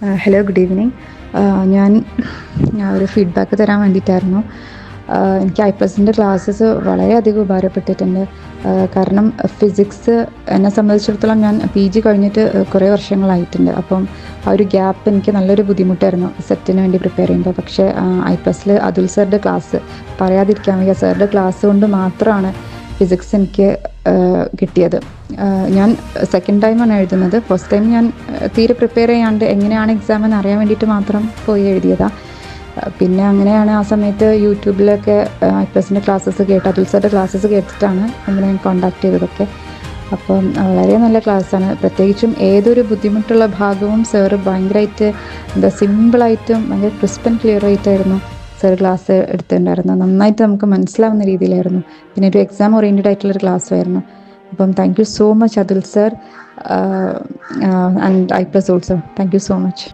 Hello, good evening. ഞാൻ ഒരു feedback തരാൻ വേണ്ടിയിട്ടായിരുന്നു. എനിക്ക് ഐപ്ലസിൻ്റെ ക്ലാസ്സസ് വളരെയധികം ഉപകാരപ്പെട്ടിട്ടുണ്ട്. കാരണം ഫിസിക്സ് എന്നെ സംബന്ധിച്ചിടത്തോളം ഞാൻ PG കഴിഞ്ഞിട്ട് കുറേ വർഷങ്ങളായിട്ടുണ്ട്. അപ്പം ആ ഒരു ഗ്യാപ്പ് എനിക്ക് നല്ലൊരു ബുദ്ധിമുട്ടായിരുന്നു സെറ്റിന് വേണ്ടി പ്രിപ്പയർ ചെയ്യുമ്പോൾ. പക്ഷേ ഐപ്ലസിൽ അതുൽ സാറിൻ്റെ ക്ലാസ് പറയാതിരിക്കാൻ വയ്യ. സാറിൻ്റെ ക്ലാസ് കൊണ്ട് മാത്രമാണ് ഫിസിക്സ് എനിക്ക് കിട്ടിയത്. ഞാൻ സെക്കൻഡ് ടൈമാണ് എഴുതുന്നത്. ഫസ്റ്റ് ടൈം ഞാൻ തീരെ പ്രിപ്പയർ ചെയ്യാണ്ട് എങ്ങനെയാണ് എക്സാം എന്ന് അറിയാൻ വേണ്ടിയിട്ട് മാത്രം പോയി എഴുതിയതാണ്. പിന്നെ അങ്ങനെയാണ് ആ സമയത്ത് യൂട്യൂബിലൊക്കെ ഐപ്ലസിൻ്റെ ക്ലാസ്സസ് കേട്ട്, അതുൽ സാറിൻ്റെ ക്ലാസ്സസ് കേട്ടിട്ടാണ് നമ്മളെ ഞാൻ കോണ്ടാക്ട് ചെയ്തതൊക്കെ. അപ്പം വളരെ നല്ല ക്ലാസ്സാണ്. പ്രത്യേകിച്ചും ഏതൊരു ബുദ്ധിമുട്ടുള്ള ഭാഗവും സാറ് ഭയങ്കരമായിട്ട് സിമ്പിളായിട്ടും ഭയങ്കര ക്രിസ്പ് ആൻഡ് ക്ലിയർ ആയിട്ടായിരുന്നു സാർ ക്ലാസ് എടുത്തിട്ടുണ്ടായിരുന്നു. നന്നായിട്ട് നമുക്ക് മനസ്സിലാവുന്ന രീതിയിലായിരുന്നു. പിന്നെ ഒരു എക്സാം ഓറിയൻറ്റഡ് ആയിട്ടുള്ളൊരു ക്ലാസ്സുമായിരുന്നു. അപ്പം thank you so much Atul sir, and I plus also. Thank you so much.